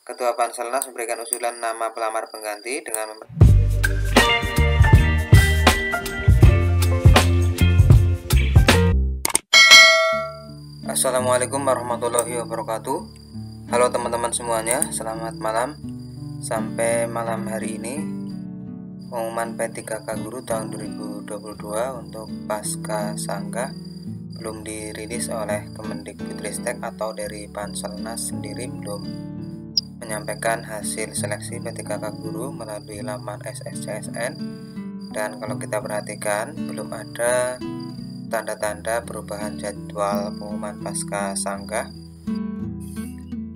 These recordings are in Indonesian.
Ketua Panselnas memberikan usulan nama pelamar pengganti dengan Assalamualaikum warahmatullahi wabarakatuh. Halo teman-teman semuanya, selamat malam. Sampai malam hari ini pengumuman P3K Guru tahun 2022 untuk pasca sanggah belum dirilis oleh Kemendikbudristek atau dari Panselnas sendiri belum menyampaikan hasil seleksi P3K Guru melalui laman SSCSN, dan kalau kita perhatikan belum ada tanda-tanda perubahan jadwal pengumuman pasca sanggah.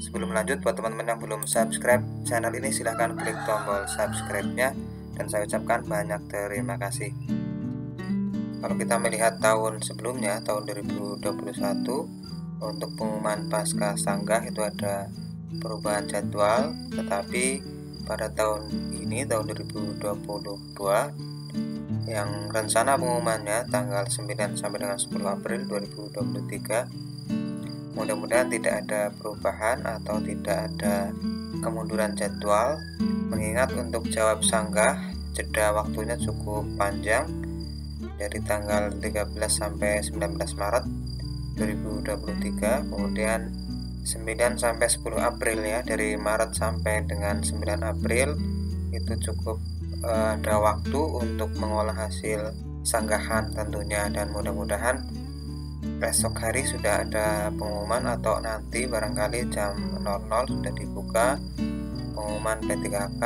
Sebelum lanjut, buat teman-teman yang belum subscribe channel ini, silahkan klik tombol subscribe-nya dan saya ucapkan banyak terima kasih. Kalau kita melihat tahun sebelumnya, tahun 2021, untuk pengumuman pasca sanggah itu ada perubahan jadwal, tetapi pada tahun ini, tahun 2022, yang rencana pengumumannya tanggal 9 sampai dengan 10 April 2023, mudah-mudahan tidak ada perubahan atau tidak ada kemunduran jadwal, mengingat untuk jawab sanggah jeda waktunya cukup panjang, dari tanggal 13 sampai 19 Maret 2023, kemudian 9 sampai 10 April ya, dari Maret sampai dengan 9 April itu cukup ada waktu untuk mengolah hasil sanggahan tentunya, dan mudah-mudahan besok hari sudah ada pengumuman atau nanti barangkali jam 00 sudah dibuka pengumuman P3K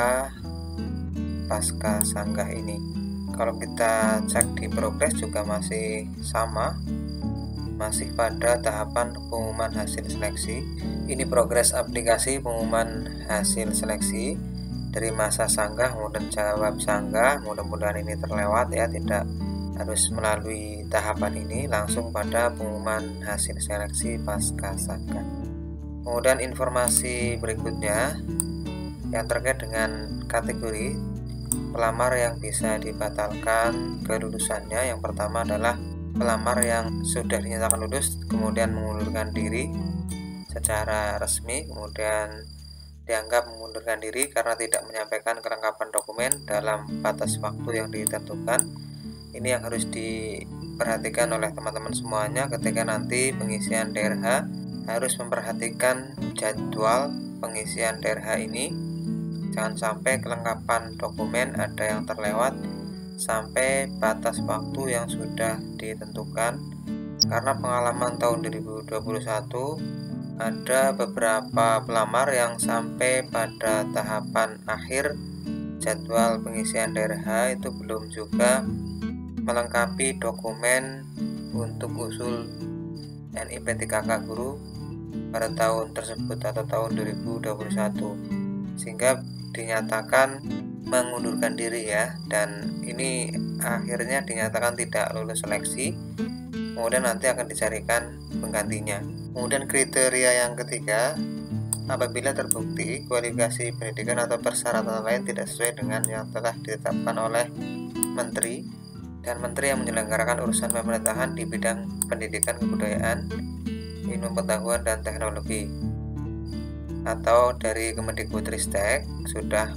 pasca sanggah ini. Kalau kita cek di progres juga masih sama, masih pada tahapan pengumuman hasil seleksi. Ini progres aplikasi pengumuman hasil seleksi dari masa sanggah kemudian jawab sanggah. Mudah-mudahan ini terlewat ya, tidak harus melalui tahapan ini, langsung pada pengumuman hasil seleksi pasca sanggah. Kemudian informasi berikutnya yang terkait dengan kategori pelamar yang bisa dibatalkan kelulusannya. Yang pertama adalah pelamar yang sudah dinyatakan lulus kemudian mengundurkan diri secara resmi, kemudian dianggap mengundurkan diri karena tidak menyampaikan kelengkapan dokumen dalam batas waktu yang ditentukan. Ini yang harus diperhatikan oleh teman-teman semuanya ketika nanti pengisian DRH, harus memperhatikan jadwal pengisian DRH ini. Jangan sampai kelengkapan dokumen ada yang terlewat sampai batas waktu yang sudah ditentukan, karena pengalaman tahun 2021 ada beberapa pelamar yang sampai pada tahapan akhir jadwal pengisian DRH itu belum juga melengkapi dokumen untuk usul NIP3K Guru pada tahun tersebut atau tahun 2021, sehingga dinyatakan mengundurkan diri ya, dan ini akhirnya dinyatakan tidak lulus seleksi, kemudian nanti akan dicarikan penggantinya. Kemudian kriteria yang ketiga, apabila terbukti kualifikasi pendidikan atau persyaratan lain tidak sesuai dengan yang telah ditetapkan oleh Menteri dan Menteri yang menyelenggarakan urusan pemerintahan di bidang pendidikan, kebudayaan, ilmu pengetahuan dan teknologi, atau dari Kemendikbudristek sudah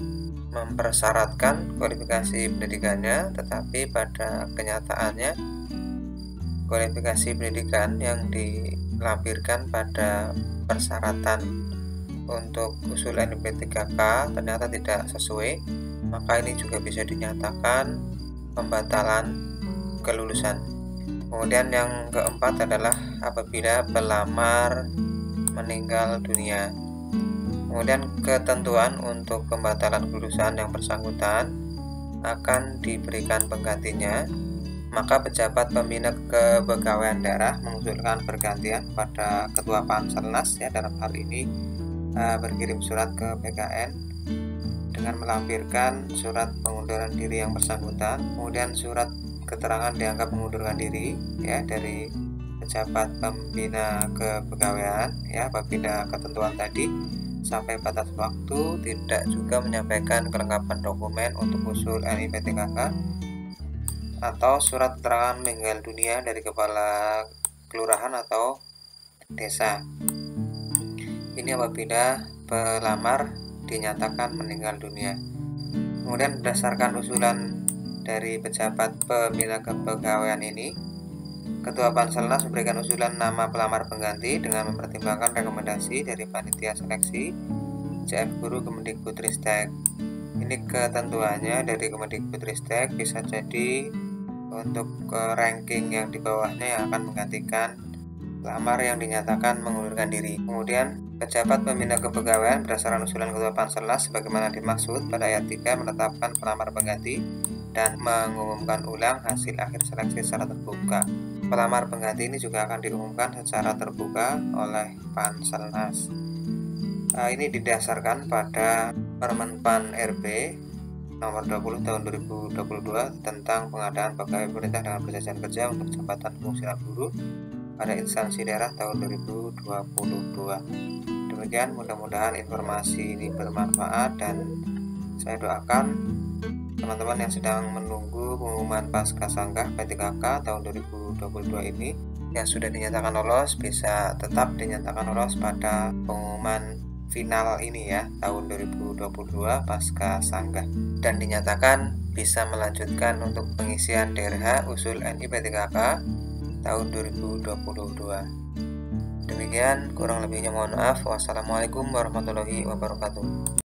mempersyaratkan kualifikasi pendidikannya, tetapi pada kenyataannya kualifikasi pendidikan yang dilampirkan pada persyaratan untuk usul NIP3K ternyata tidak sesuai, maka ini juga bisa dinyatakan pembatalan kelulusan. Kemudian yang keempat adalah apabila pelamar meninggal dunia. Kemudian ketentuan untuk pembatalan kelulusan yang bersangkutan akan diberikan penggantinya, maka pejabat pembina kepegawaian daerah mengusulkan pergantian pada Ketua Panselnas ya, dalam hal ini berkirim surat ke PKN dengan melampirkan surat pengunduran diri yang bersangkutan, kemudian surat keterangan dianggap mengundurkan diri ya dari pejabat pembina kepegawaian ya, apabila ketentuan tadi sampai batas waktu tidak juga menyampaikan kelengkapan dokumen untuk usul NIP3K, atau surat keterangan meninggal dunia dari kepala kelurahan atau desa. Ini apabila pelamar dinyatakan meninggal dunia. Kemudian berdasarkan usulan dari pejabat pembina kepegawaian ini, Ketua Panselnas memberikan usulan nama pelamar pengganti dengan mempertimbangkan rekomendasi dari panitia seleksi CF Guru Kemendikbudristek. Ini ketentuannya dari Kemendikbudristek bisa jadi untuk ranking yang di bawahnya yang akan menggantikan pelamar yang dinyatakan mengundurkan diri. Kemudian pejabat pembina kepegawaian berdasarkan usulan Ketua Panselnas sebagaimana dimaksud pada ayat 3 menetapkan pelamar pengganti dan mengumumkan ulang hasil akhir seleksi secara terbuka. Pelamar pengganti ini juga akan diumumkan secara terbuka oleh Panselnas. Ini didasarkan pada Permenpan RB nomor 20 tahun 2022 tentang pengadaan pegawai pemerintah dengan perjanjian kerja untuk jabatan fungsional guru pada instansi daerah tahun 2022. Demikian, mudah-mudahan informasi ini bermanfaat dan saya doakan teman-teman yang sedang menunggu pengumuman pasca sanggah P3K tahun 2022 ini yang sudah dinyatakan lolos bisa tetap dinyatakan lolos pada pengumuman final ini ya, tahun 2022 pasca sanggah, dan dinyatakan bisa melanjutkan untuk pengisian DRH usul NI P3K tahun 2022. Demikian, kurang lebihnya mohon maaf. Wassalamualaikum warahmatullahi wabarakatuh.